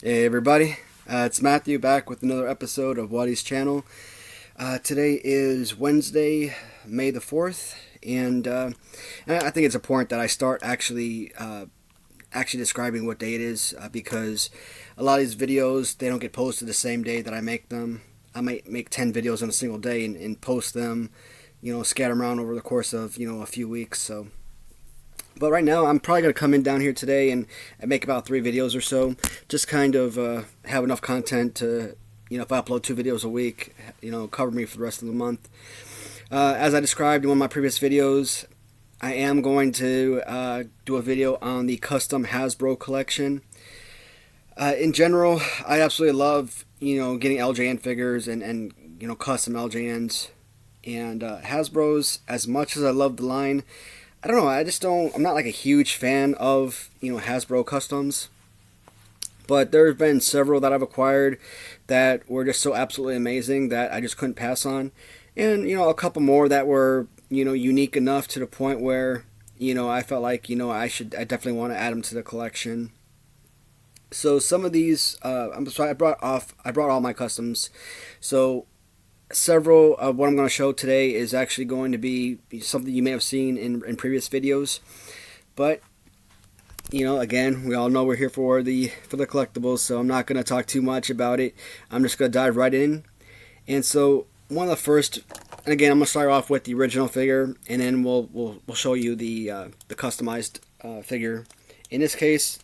Hey everybody, it's Matthew back with another episode of Watty's channel. Today is Wednesday, May the 4th, and I think it's important that I start actually describing what day it is because a lot of these videos, they don't get posted the same day that I make them. I might make 10 videos in a single day and post them, scatter them around over the course of, a few weeks, so... But right now, I'm probably going to come in down here today and make about 3 videos or so. Just kind of have enough content to, if I upload 2 videos a week, cover me for the rest of the month. As I described in one of my previous videos, I am going to do a video on the custom Hasbro collection. In general, I absolutely love, getting LJN figures and custom LJNs. And Hasbro's, as much as I love the line, I don't know, I'm not like a huge fan of, Hasbro customs. But there have been several that I've acquired that were just so absolutely amazing that I just couldn't pass on. And, a couple more that were, unique enough to the point where, I felt like, I definitely want to add them to the collection. So some of these, I brought all my customs. So several of what I'm going to show today is actually going to be something you may have seen in previous videos, but again, we all know we're here for the collectibles, so I'm not going to talk too much about it. I'm just going to dive right in. And so one of the first, and again, I'm going to start off with the original figure, and then we'll show you the customized figure. In this case,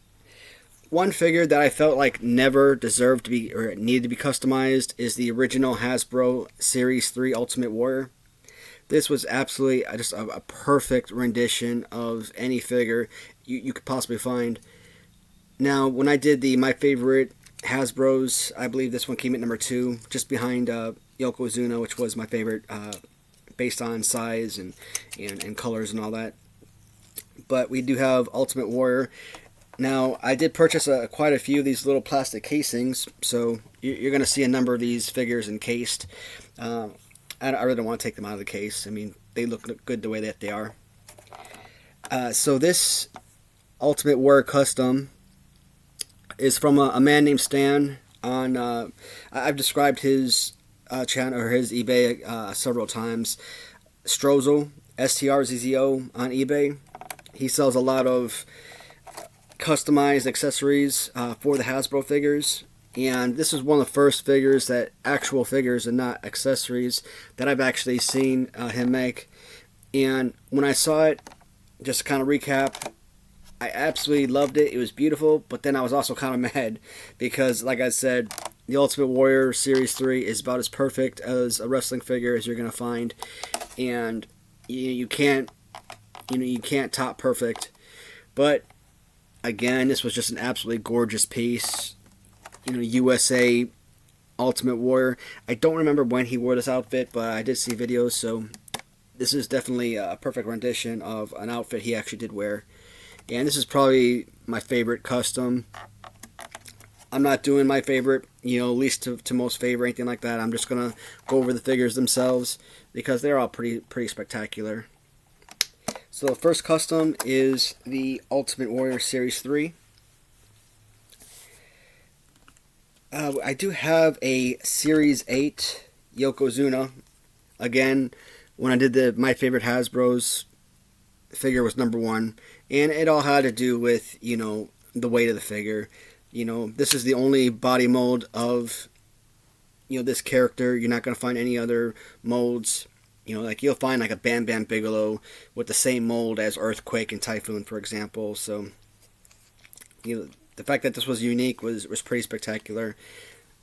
one figure that I felt like never deserved to be or needed to be customized is the original Hasbro Series 3 Ultimate Warrior. This was absolutely just a perfect rendition of any figure you could possibly find. Now, when I did my favorite Hasbros, I believe this one came at number 2, just behind Yokozuna, which was my favorite based on size and colors and all that. But we do have Ultimate Warrior. Now, I did purchase quite a few of these little plastic casings, so you're going to see a number of these figures encased. I really don't want to take them out of the case. I mean, they look good the way that they are. So this Ultimate Warrior Custom is from a man named Stan. I've described his channel or his eBay several times. Strozzo, STRZZO on eBay. He sells a lot of customized accessories for the Hasbro figures, and this is one of the first figures actual figures and not accessories that I've actually seen him make. And when I saw it, just to kind of recap, I absolutely loved it. It was beautiful, but then I was also kind of mad because, like I said, the Ultimate Warrior Series 3 is about as perfect as a wrestling figure as you're going to find, and you can't top perfect. But again, this was just an absolutely gorgeous piece. USA Ultimate Warrior. I don't remember when he wore this outfit, but I did see videos, so this is definitely a perfect rendition of an outfit he actually did wear. And this is probably my favorite custom. I'm not doing my favorite, least to most favorite, anything like that. I'm just going to go over the figures themselves because they're all pretty spectacular. So the first custom is the Ultimate Warrior Series 3. I do have a Series 8 Yokozuna. Again, when I did my favorite Hasbro's, figure was number 1. And it all had to do with, the weight of the figure. This is the only body mold of, this character. You're not going to find any other molds. Like you'll find like a Bam Bam Bigelow with the same mold as Earthquake and Typhoon, for example. So, the fact that this was unique was pretty spectacular.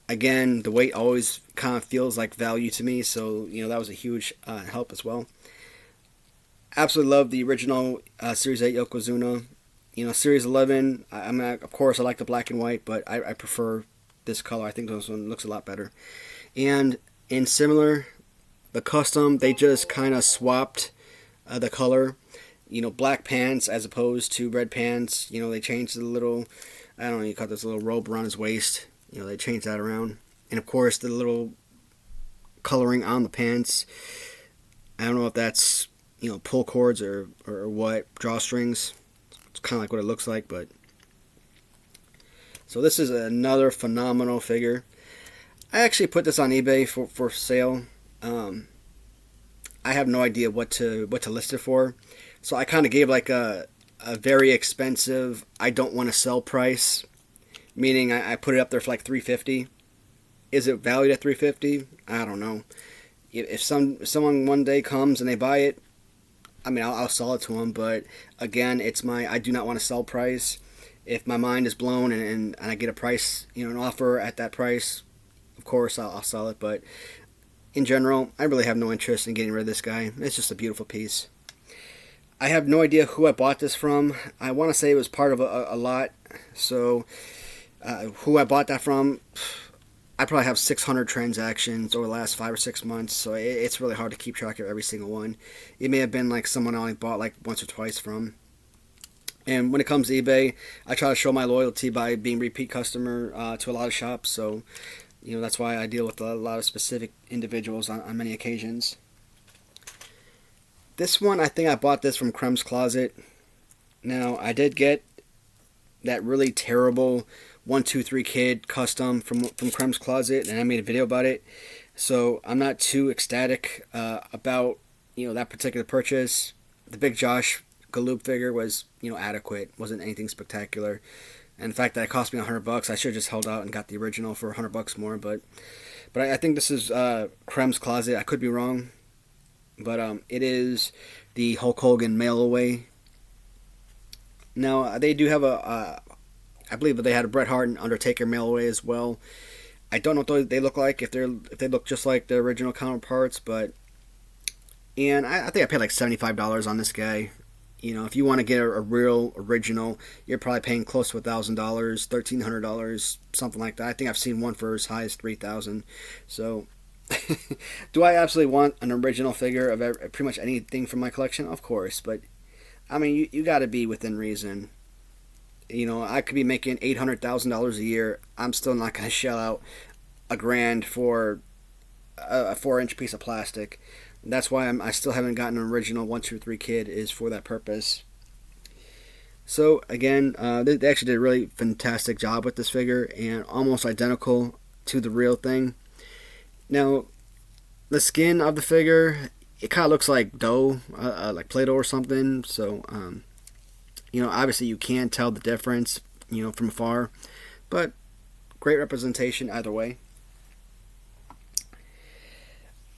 Again, the weight always kind of feels like value to me, so, that was a huge help as well. Absolutely love the original Series 8 Yokozuna. Series 11, of course, I like the black and white, but I prefer this color. I think this one looks a lot better. And in similar... the custom, they just kind of swapped the color. Black pants as opposed to red pants. They changed the little, I don't know, you call this little robe around his waist. They changed that around. And of course, the little coloring on the pants. I don't know if that's, pull cords or what, drawstrings. It's kind of like what it looks like, but... So this is another phenomenal figure. I actually put this on eBay for sale. I have no idea what to list it for, so I kind of gave like a very expensive, I don't want to sell price, meaning I put it up there for like $350. Is it valued at $350? I don't know. If someone one day comes and they buy it, I mean, I'll sell it to them. But again, it's I do not want to sell price. If my mind is blown and I get a price, an offer at that price, of course I'll sell it. But in general, I really have no interest in getting rid of this guy. It's just a beautiful piece. I have no idea who I bought this from. I want to say it was part of a lot. So who I bought that from, I probably have 600 transactions over the last 5 or 6 months, so it's really hard to keep track of every single one. It may have been like someone I only bought like once or twice from. And when it comes to eBay, I try to show my loyalty by being repeat customer to a lot of shops, so that's why I deal with a lot of specific individuals on many occasions. This one, I think I bought this from Krem's Closet. Now, I did get that really terrible 1-2-3 Kid custom from Krem's Closet, and I made a video about it. So I'm not too ecstatic about that particular purchase. The Big Josh Galoob figure was adequate, wasn't anything spectacular. And the fact that it cost me $100, I should have just held out and got the original for $100 more. But I think this is Krem's Closet. I could be wrong, but it is the Hulk Hogan mail away. Now they do have I believe that they had a Bret Hart and Undertaker mail away as well. I don't know what they look like, if they look just like the original counterparts, and I think I paid like $75 on this guy. If you want to get a real original, you're probably paying close to $1,000, $1,300, something like that. I think I've seen one for as high as $3,000. So, do I absolutely want an original figure of pretty much anything from my collection? Of course, but I mean, you got to be within reason. I could be making $800,000 a year. I'm still not going to shell out $1,000 for a 4-inch piece of plastic. That's why I still haven't gotten an original 1-2-3 Kid, is for that purpose. So again, they actually did a really fantastic job with this figure, and almost identical to the real thing. Now, the skin of the figure, it kind of looks like dough, like Play-Doh or something. So obviously you can tell the difference, from afar, but great representation either way.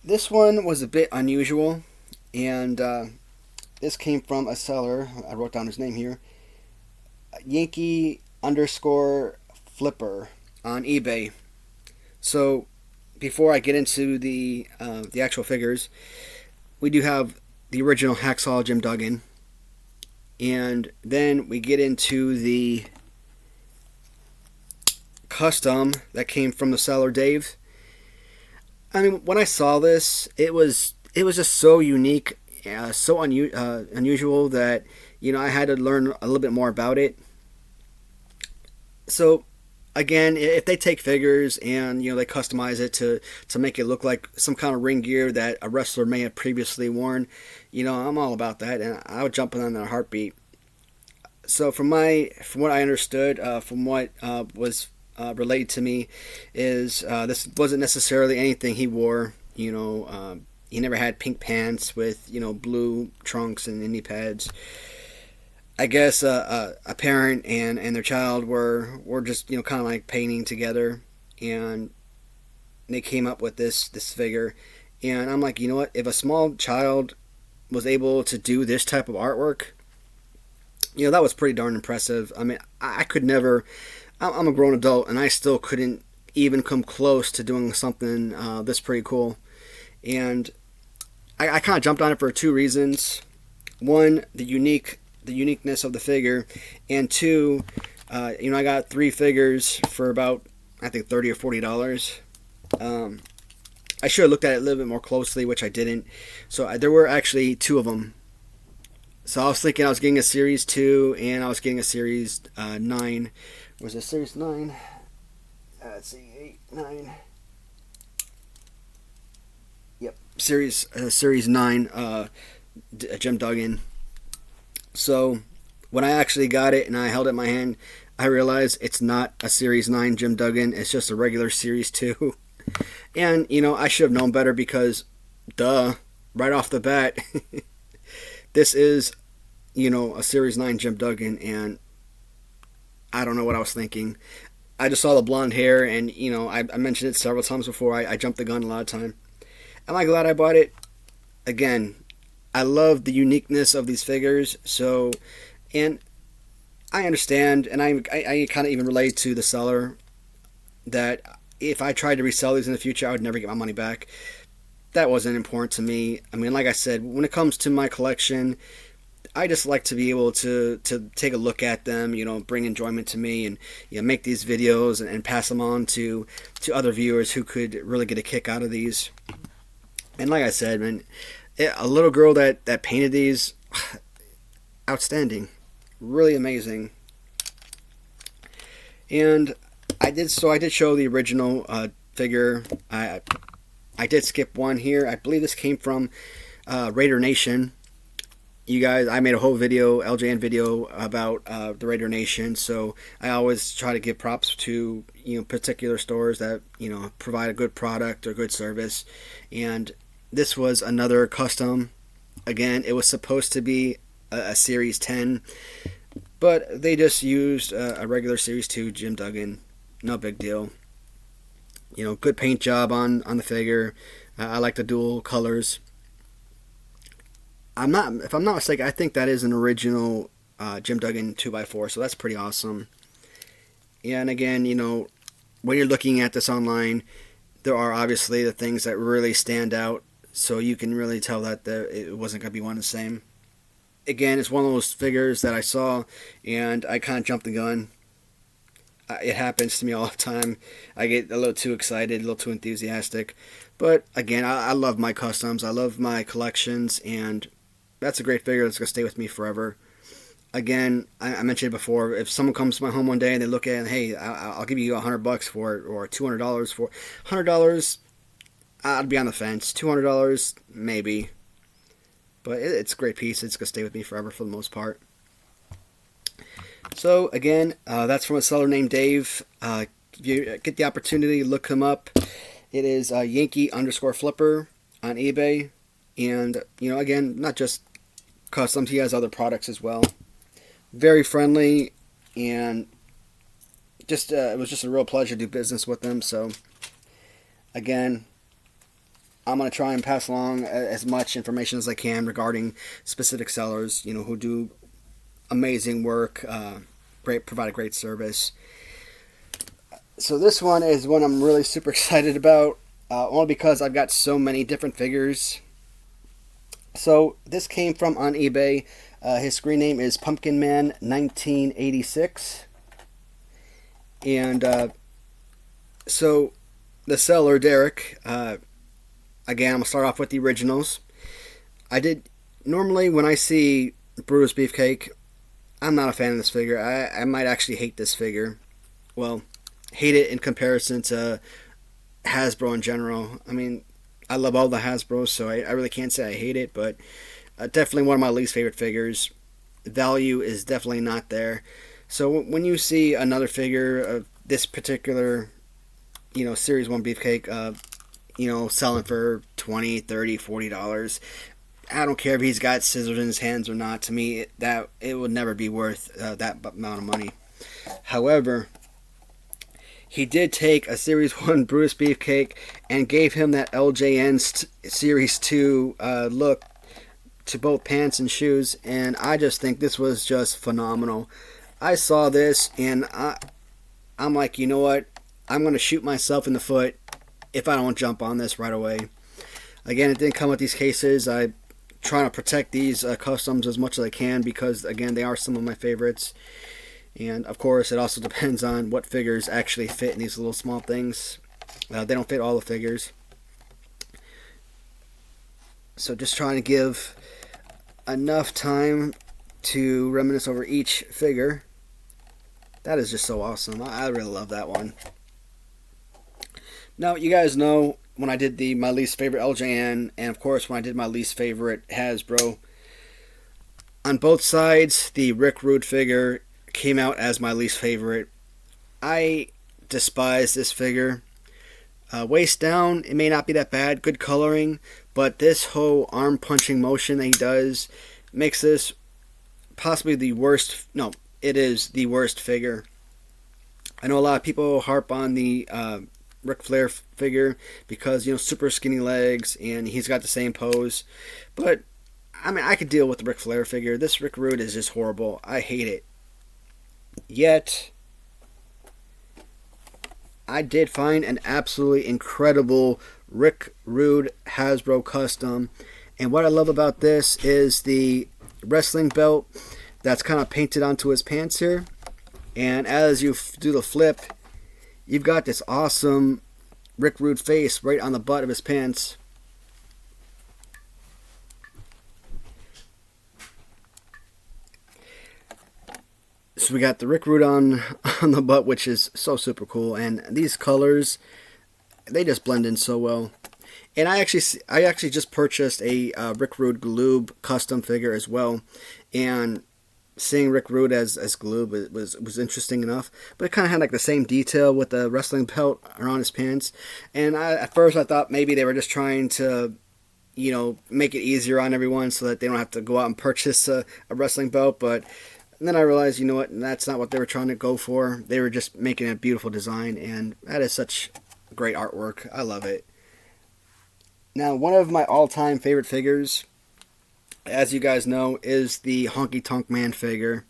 This one was a bit unusual, and this came from a seller. I wrote down his name here, Yankee_Flipper on eBay. So before I get into the actual figures, we do have the original Hacksaw Jim Duggan. And then we get into the custom that came from the seller, Dave. I mean, when I saw this, it was just so unique, so unusual that I had to learn a little bit more about it. So again, if they take figures and they customize it to make it look like some kind of ring gear that a wrestler may have previously worn, I'm all about that, and I would jump on that in a heartbeat. So from what I understood, from what was relayed to me, is this wasn't necessarily anything he wore. He never had pink pants with blue trunks and knee pads. I guess a parent and their child were just kind of like painting together, and they came up with this figure. And I'm like, what? If a small child was able to do this type of artwork, that was pretty darn impressive. I mean, I could never. I'm a grown adult, and I still couldn't even come close to doing something this pretty cool. And I kind of jumped on it for 2 reasons. One, the uniqueness of the figure, and 2, I got 3 figures for about, I think, $30 or $40. I should have looked at it a little bit more closely, which I didn't. So there were actually 2 of them. So I was thinking I was getting a Series 2, and I was getting a Series 9. Was it Series 9? Let's see, 8, 9. Yep, Series 9 Jim Duggan. So when I actually got it and I held it in my hand, I realize it's not a Series 9 Jim Duggan, it's just a regular Series 2. And, I should have known better because, duh, right off the bat, this is, a Series 9 Jim Duggan, and I don't know what I was thinking. I just saw the blonde hair, and, I mentioned it several times before. I jumped the gun a lot of time. Am I glad I bought it? Again, I love the uniqueness of these figures, and I understand, and I kind of even relate to the seller that if I tried to resell these in the future, I would never get my money back. That wasn't important to me. I mean, like I said, when it comes to my collection, I just like to be able to take a look at them, bring enjoyment to me, and make these videos and pass them on to other viewers who could really get a kick out of these. And like I said, man, a little girl that painted these, outstanding, really amazing. And I did show the original figure. I did skip one here. I believe this came from Raider Nation. You guys, I made a whole video, LJN video, about the Raider Nation. So I always try to give props to particular stores that provide a good product or good service. And this was another custom. Again, it was supposed to be a Series 10, but they just used a regular Series 2 Jim Duggan. No big deal. Good paint job on the figure. I like the dual colors. If I'm not mistaken, I think that is an original Jim Duggan 2x4, so that's pretty awesome. And again, when you're looking at this online, there are obviously the things that really stand out, so you can really tell that it wasn't going to be one and the same. Again, it's one of those figures that I saw, and I kind of jumped the gun. It happens to me all the time. I get a little too excited, a little too enthusiastic. But again, I love my customs. I love my collections, and that's a great figure that's going to stay with me forever. Again, I mentioned it before. If someone comes to my home one day and they look at it and, hey, I'll give you $100 for it, or $200 for it. $100, I'd be on the fence. $200, maybe. But it's a great piece. It's going to stay with me forever for the most part. So, again, that's from a seller named Dave. If you get the opportunity, look him up. It is Yankee_Flipper on eBay. And, again, not just customs. He has other products as well. Very friendly. And just it was just a real pleasure to do business with him. So, again, I'm going to try and pass along as much information as I can regarding specific sellers, who do amazing work, provide a great service. So this one is one I'm really super excited about, only because I've got so many different figures. So this came from on eBay. His screen name is Pumpkin Man 1986. And so the seller, Derek, again, I'm going to start off with the originals. Normally when I see Brutus Beefcake, I'm not a fan of this figure. I might actually hate this figure. Well, hate it in comparison to Hasbro in general. I mean, I love all the Hasbros, so I really can't say I hate it, but definitely one of my least favorite figures. Value is definitely not there. So when you see another figure of this particular, Series 1 Beefcake, selling for $20, $30, $40, I don't care if he's got scissors in his hands or not. To me, that it would never be worth that amount of money. However, he did take a Series 1 Brutus Beefcake and gave him that LJN Series 2 look to both pants and shoes, and I just think this was just phenomenal. I saw this, and I'm like, you know what? I'm going to shoot myself in the foot if I don't jump on this right away. Again, it didn't come with these cases. I'm trying to protect these customs as much as I can because, again, they are some of my favorites. And, of course, it also depends on what figures actually fit in these little small things. They don't fit all the figures. So just trying to give enough time to reminisce over each figure. That is just so awesome. I really love that one. Now, you guys know when I did my least favorite LJN, and of course when I did my least favorite Hasbro, on both sides, the Rick Rude figure came out as my least favorite. I despise this figure. Waist down, it may not be that bad. Good coloring, but this whole arm punching motion that he does makes this possibly the worst. No, it is the worst figure. I know a lot of people harp on the Ric Flair figure because, super skinny legs and he's got the same pose. But, I mean, I could deal with the Ric Flair figure. This Rick Rude is just horrible. I hate it. Yet, I did find an absolutely incredible Rick Rude Hasbro custom. And what I love about this is the wrestling belt that's kind of painted onto his pants here. And as you do the flip, you've got this awesome Rick Rude face right on the butt of his pants. So we got the Rick Rude on the butt, which is so super cool. And these colors, they just blend in so well. And I actually just purchased a Rick Rude Gloob custom figure as well. And seeing Rick Rude as Gloob was interesting enough. But it kind of had like the same detail with the wrestling belt around his pants. And at first I thought maybe they were just trying to, make it easier on everyone so that they don't have to go out and purchase a wrestling belt. But then I realized, you know what, that's not what they were trying to go for. They were just making a beautiful design, and that is such great artwork. I love it. Now, one of my all-time favorite figures, as you guys know, is the Honky Tonk Man figure.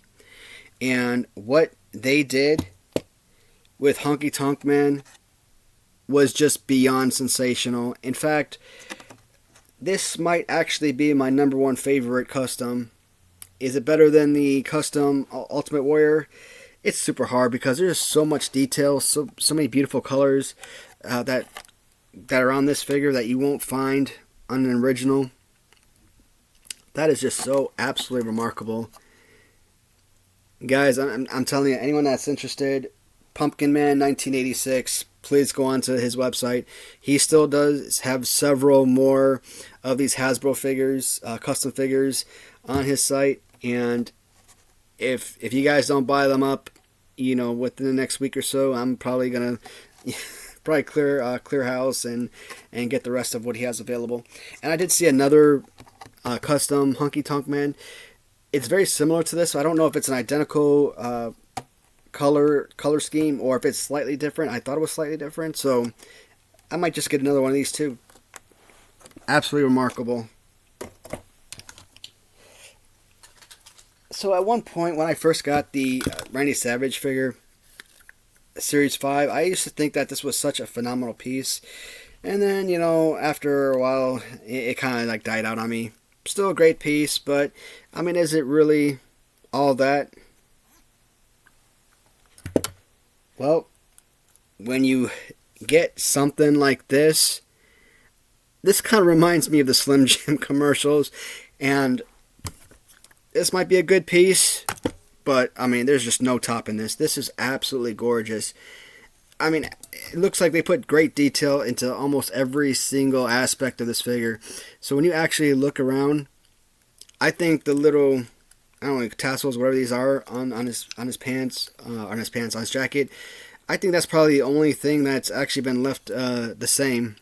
And what they did with Honky Tonk Man was just beyond sensational. In fact, this might actually be my number one favorite custom. Is it better than the custom Ultimate Warrior? It's super hard because there's so much detail, so many beautiful colors that are on this figure that you won't find on an original. That is just so absolutely remarkable. Guys, I'm telling you, anyone that's interested, Pumpkin Man 1986, please go on to his website. He still does have several more of these Hasbro figures, custom figures, on his site. And if you guys don't buy them up, within the next week or so, I'm probably gonna clear house and get the rest of what he has available. And I did see another custom Honky Tonk Man. It's very similar to this, so I don't know if it's an identical color scheme or if it's slightly different. I thought it was slightly different, so I might just get another one of these too. Absolutely remarkable. So at one point when I first got the Randy Savage figure, Series 5, I used to think that this was such a phenomenal piece. And then, after a while, it kind of like died out on me. Still a great piece, but, I mean, is it really all that? Well, when you get something like this kind of reminds me of the Slim Jim commercials, and this might be a good piece, but, I mean, there's just no topping this. This is absolutely gorgeous. I mean, it looks like they put great detail into almost every single aspect of this figure. So when you actually look around, I think the little, I don't know, tassels, whatever these are, on his pants, on his jacket, I think that's probably the only thing that's actually been left the same.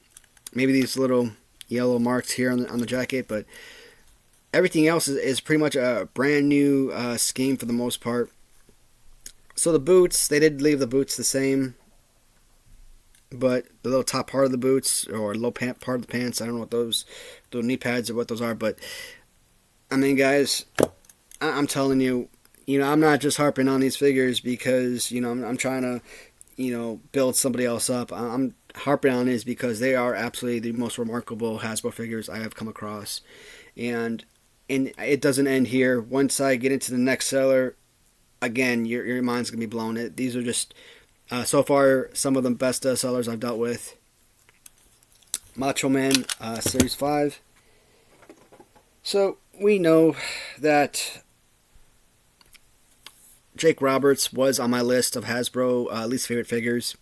Maybe these little yellow marks here on the jacket, but everything else is pretty much a brand new scheme for the most part. So the boots, they did leave the boots the same, but the little top part of the boots or low part of the pants, I don't know what those knee pads or what those are, but I mean, guys, I'm telling you, I'm not just harping on these figures because I'm trying to build somebody else up. I'm harping on these because they are absolutely the most remarkable Hasbro figures I have come across, and it doesn't end here. Once I get into the next seller, again, your mind's gonna be blown. These are just so far some of the best sellers I've dealt with. Macho Man Series 5. So we know that Jake Roberts was on my list of Hasbro least favorite figures.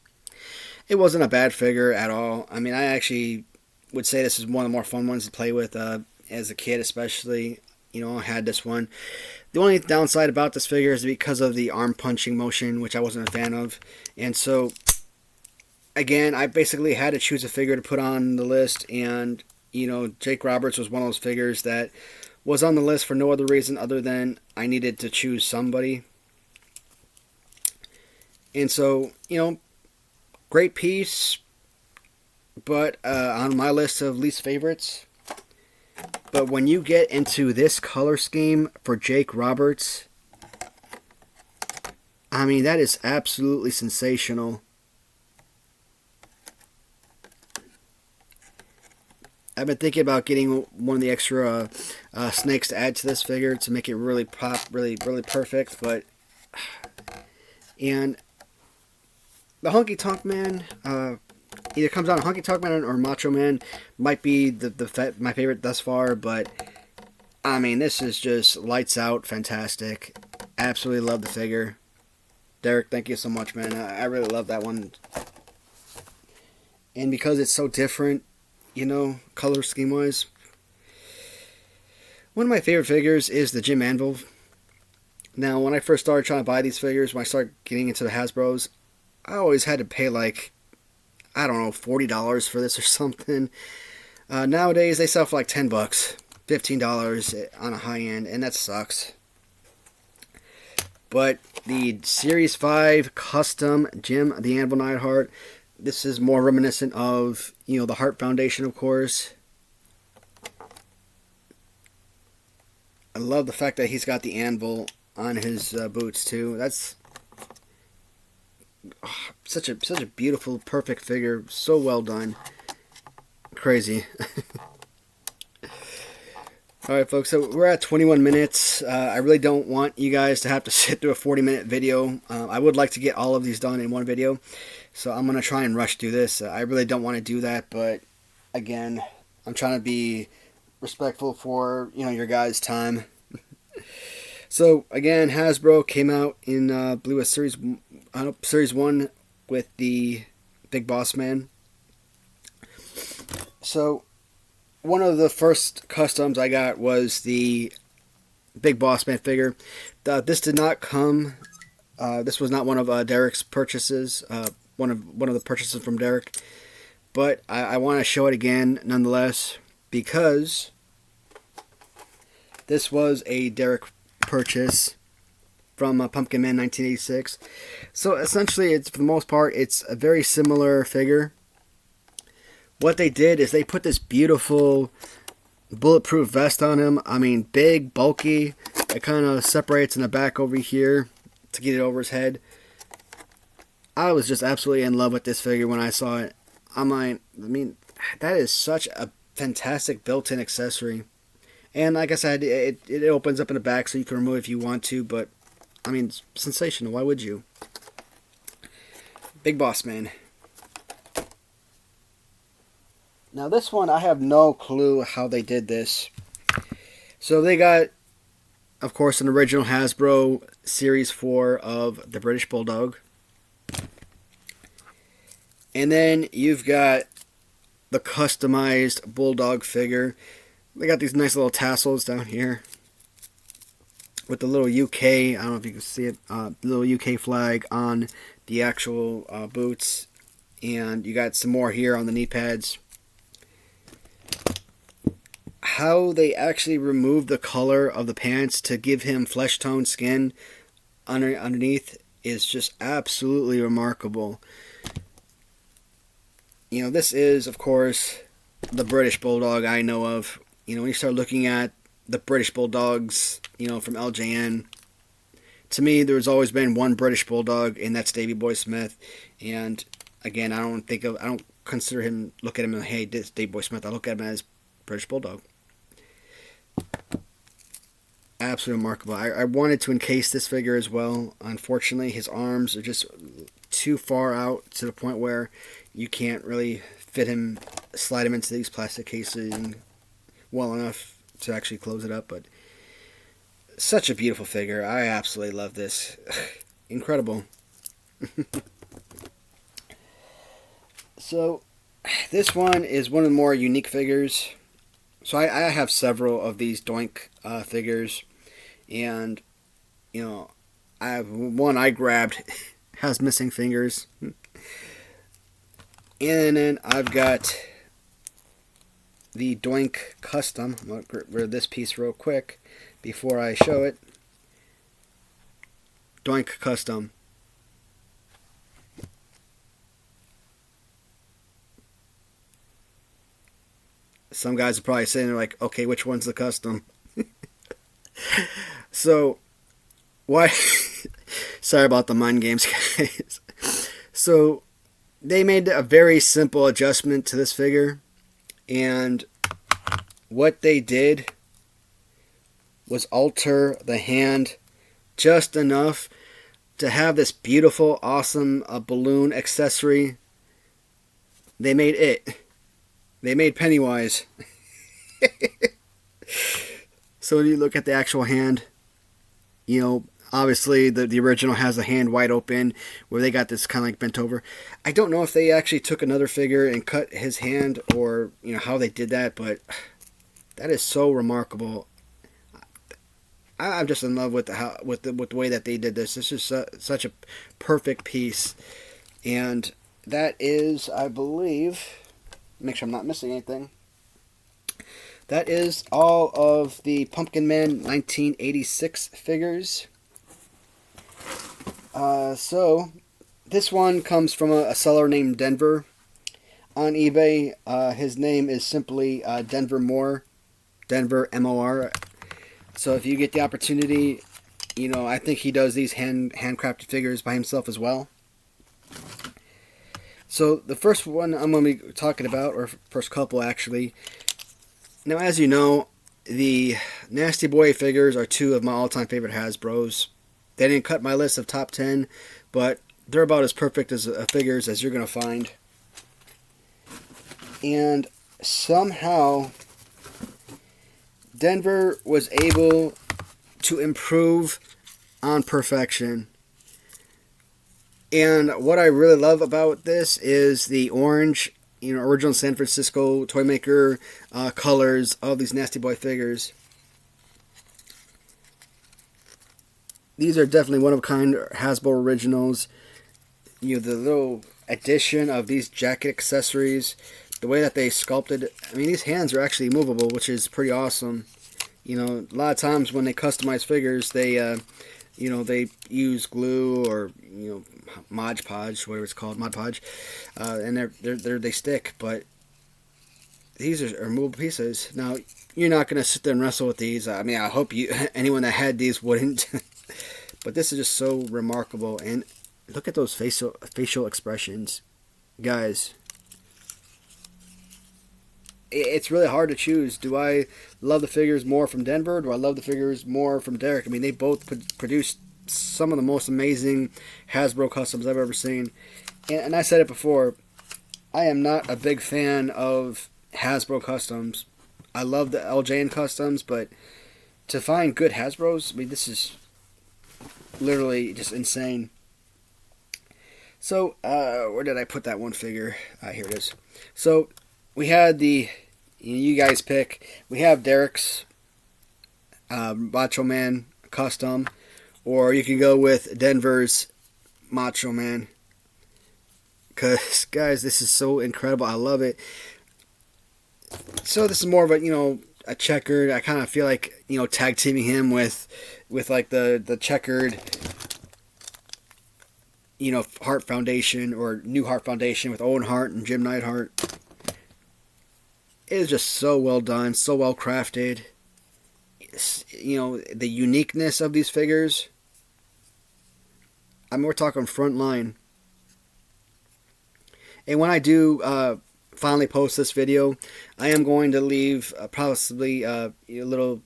It wasn't a bad figure at all. I mean, I actually would say this is one of the more fun ones to play with as a kid, especially. I had this one. The only downside about this figure is because of the arm punching motion, which I wasn't a fan of. And so, again, I basically had to choose a figure to put on the list, and, you know, Jake Roberts was one of those figures that was on the list for no other reason other than I needed to choose somebody. And so, you know, great piece, but on my list of least favorites. But when you get into this color scheme for Jake Roberts, I mean, that is absolutely sensational. I've been thinking about getting one of the extra snakes to add to this figure to make it really pop, really perfect. But, and the Honky Tonk Man, either comes out Honky Tonk Man or Macho Man, might be my favorite thus far. But I mean, this is just lights out, fantastic. Absolutely love the figure. Derek, thank you so much, man. I really love that one. And because it's so different, you know, color scheme wise. One of my favorite figures is the Jim Anvil. Now, when I first started trying to buy these figures, when I started getting into the Hasbros, I always had to pay like, I don't know, $40 for this or something. Nowadays, they sell for like $10, $15 on a high end, and that sucks. But the Series 5 custom Jim the Anvil Neidhart, this is more reminiscent of, you know, the Hart Foundation, of course. I love the fact that he's got the anvil on his boots too. That's such a beautiful, perfect figure. So well done. Crazy. Alright folks, so we're at 21 minutes. I really don't want you guys to have to sit through a 40-minute video. I would like to get all of these done in one video. So I'm going to try and rush through this. I really don't want to do that, but again, I'm trying to be respectful for, you know, your guys' time. So again, Hasbro came out in Blue Series 1 with the Big Boss Man. So one of the first customs I got was the Big Boss Man figure. This did not come. This was not one of Derek's purchases. One of the purchases from Derek, but I want to show it again nonetheless because this was a Derek purchase from Pumpkin Man 1986. So essentially, it's for the most part, it's a very similar figure. What they did is they put this beautiful bulletproof vest on him. I mean, big, bulky. It kind of separates in the back over here to get it over his head. I was just absolutely in love with this figure when I saw it. I mean, that is such a fantastic built-in accessory. And like I said, it opens up in the back so you can remove it if you want to, but I mean, it's sensational. Why would you? Big Boss Man. Now this one, I have no clue how they did this. So they got, of course, an original Hasbro Series 4 of the British Bulldog. And then you've got the customized Bulldog figure. They got these nice little tassels down here with the little UK, I don't know if you can see it, the little UK flag on the actual boots. And you got some more here on the knee pads. How they actually removed the color of the pants to give him flesh tone skin underneath is just absolutely remarkable. You know, this is, of course, the British Bulldog I know of. You know, when you start looking at the British Bulldogs, you know, from LJN, to me, there's always been one British Bulldog, and that's Davey Boy Smith. And again, I don't consider him, look at him and, hey, this Davey Boy Smith. I look at him as British Bulldog. Absolutely remarkable. I wanted to encase this figure as well. Unfortunately, his arms are just too far out to the point where you can't really slide him into these plastic casing well enough to actually close it up. But such a beautiful figure. I absolutely love this. Incredible. So this one is one of the more unique figures. So I have several of these Doink figures. And, you know, I have one I grabbed has missing fingers. And then I've got the Doink Custom. I'm going to get rid of this piece real quick before I show it. Doink Custom. Some guys are probably saying, they're like, okay, which one's the custom? So, why? Sorry about the mind games, guys. So, they made a very simple adjustment to this figure. And what they did was alter the hand just enough to have this beautiful, awesome balloon accessory. They made it. They made Pennywise. So when you look at the actual hand, you know, obviously the original has the hand wide open, where they got this kind of like bent over. I don't know if they actually took another figure and cut his hand, or, you know, how they did that, but that is so remarkable. I'm just in love with the way that they did this. This is such a perfect piece, and that is, I believe, make sure I'm not missing anything. That is all of the Pumpkin Man 1986 figures. So this one comes from a seller named Denver on eBay. His name is simply Denver Moore, Denver MOR. So if you get the opportunity, you know, I think he does these handcrafted figures by himself as well. So the first one I'm going to be talking about, or first couple actually. Now, as you know, the Nasty Boy figures are two of my all-time favorite Hasbros. They didn't cut my list of top 10, but they're about as perfect as figures as you're going to find. And somehow, Denver was able to improve on perfection. And what I really love about this is the orange, you know, original San Francisco toy maker colors of these Nasty Boy figures. These are definitely one-of-a-kind Hasbro originals. You know, the little addition of these jacket accessories, the way that they sculpted. I mean, these hands are actually movable, which is pretty awesome. You know, a lot of times when they customize figures, they, you know, they use glue or, you know, Mod Podge, whatever it's called, Mod Podge, and they stick. But these are movable pieces. Now, you're not gonna sit there and wrestle with these. I mean, I hope anyone that had these wouldn't. But this is just so remarkable. And look at those facial expressions, guys. It's really hard to choose. Do I love the figures more from Denver? Do I love the figures more from Derek? I mean, they both produced some of the most amazing Hasbro customs I've ever seen. And I said it before, I am not a big fan of Hasbro customs. I love the LJN customs, but to find good Hasbros, I mean, this is literally just insane. So, where did I put that one figure? Here it is. So, we had the, you guys pick, we have Derek's Macho Man custom, or you can go with Denver's Macho Man. Because, guys, this is so incredible. I love it. So, this is more of a, you know, a checkered. I kind of feel like, you know, tag teaming him with like the checkered, you know, Hart Foundation or New Hart Foundation with Owen Hart and Jim Neidhart. It is just so well done, so well crafted. You know, the uniqueness of these figures. I mean, we're talking front line. And when I do finally post this video, I am going to leave possibly a little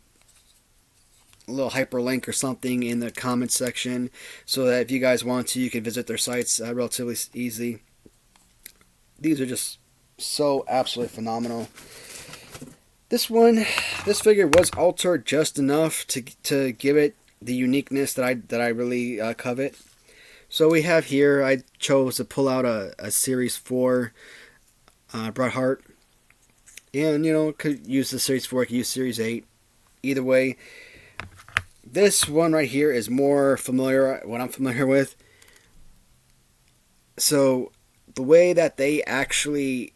hyperlink or something in the comments section, so that if you guys want to, you can visit their sites relatively easy. These are just so absolutely phenomenal. This figure was altered just enough to give it the uniqueness that I really covet. So we have here, I chose to pull out a Series 4 Bret Hart. And, you know, could use the Series 4, could use Series 8. Either way, this one right here is more familiar, what I'm familiar with. So the way that they actually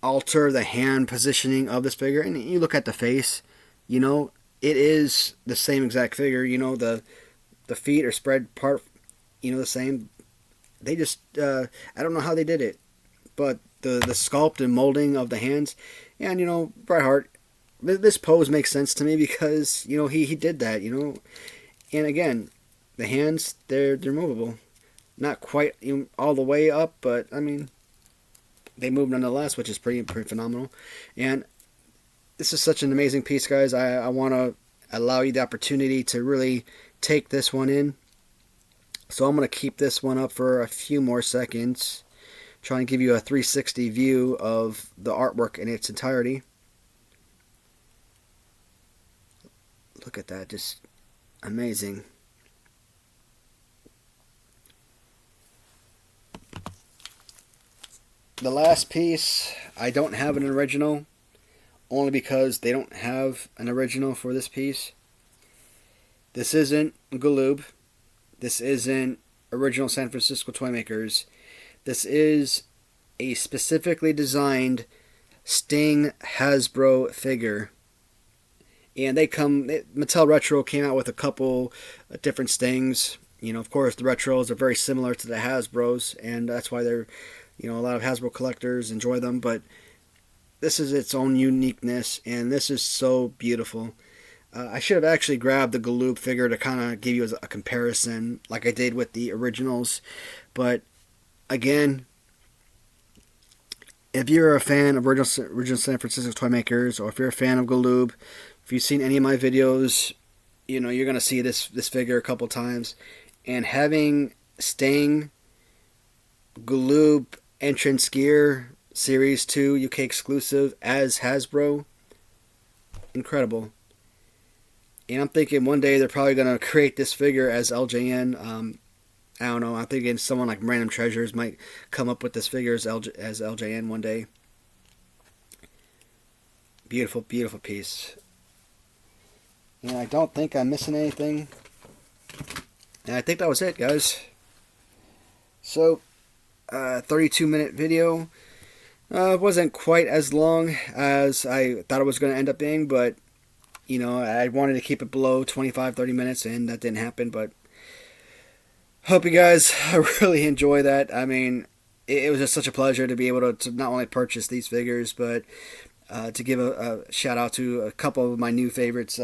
alter the hand positioning of this figure, and you look at the face, you know, it is the same exact figure. You know, the feet are spread part, you know, the same. They just, I don't know how they did it, but the sculpt and molding of the hands, and, you know, Bret Hart, this pose makes sense to me because, you know, he did that, you know. And again, the hands, they're movable. Not quite, you know, all the way up, but, I mean, they move nonetheless, which is pretty phenomenal. And this is such an amazing piece, guys. I want to allow you the opportunity to really take this one in. So I'm going to keep this one up for a few more seconds, try and give you a 360 view of the artwork in its entirety. Look at that, just amazing. The last piece, I don't have an original, only because they don't have an original for this piece. This isn't Galoob. This isn't original San Francisco Toymakers. This is a specifically designed Sting Hasbro figure. And Mattel Retro came out with a couple different Stings. You know, of course, the Retros are very similar to the Hasbros, and that's why they're, you know, a lot of Hasbro collectors enjoy them, but this is its own uniqueness, and this is so beautiful. I should have actually grabbed the Galoob figure to kind of give you a comparison, like I did with the originals. But again, if you're a fan of original San Francisco Toymakers, or if you're a fan of Galoob, if you've seen any of my videos, you know you're gonna see this figure a couple times. And having Sting, Galoob entrance gear, Series 2 UK exclusive as Hasbro, incredible. And I'm thinking one day they're probably going to create this figure as LJN. I don't know. I'm thinking someone like Random Treasures might come up with this figure as LJN one day. Beautiful, beautiful piece. And I don't think I'm missing anything. And I think that was it, guys. So, 32-minute video. Wasn't quite as long as I thought it was going to end up being, but you know, I wanted to keep it below 25-30 minutes, and that didn't happen. But hope you guys really enjoy that. I mean, it was just such a pleasure to be able to not only purchase these figures, but to give a shout out to a couple of my new favorites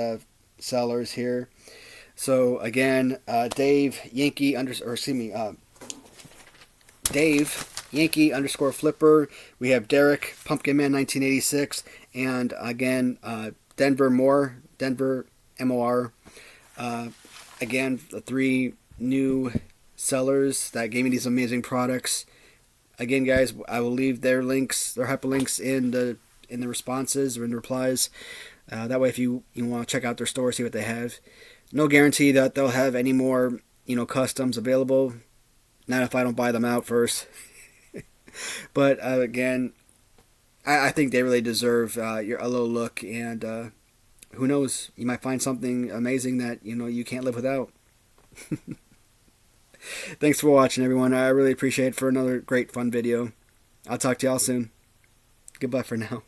sellers here. So again, Dave Yankee Flipper. We have Derek Pumpkin Man 1986, and again Denver MOR. Again, the three new sellers that gave me these amazing products. Again, guys, I will leave their links, their hyperlinks in the responses or in the replies. That way, if you want to check out their store, see what they have. No guarantee that they'll have any more, you know, customs available. Not if I don't buy them out first. But again, I think they really deserve a little look, and who knows, you might find something amazing that, you know, you can't live without. Thanks for watching, everyone. I really appreciate it for another great fun video. I'll talk to y'all soon. Goodbye for now.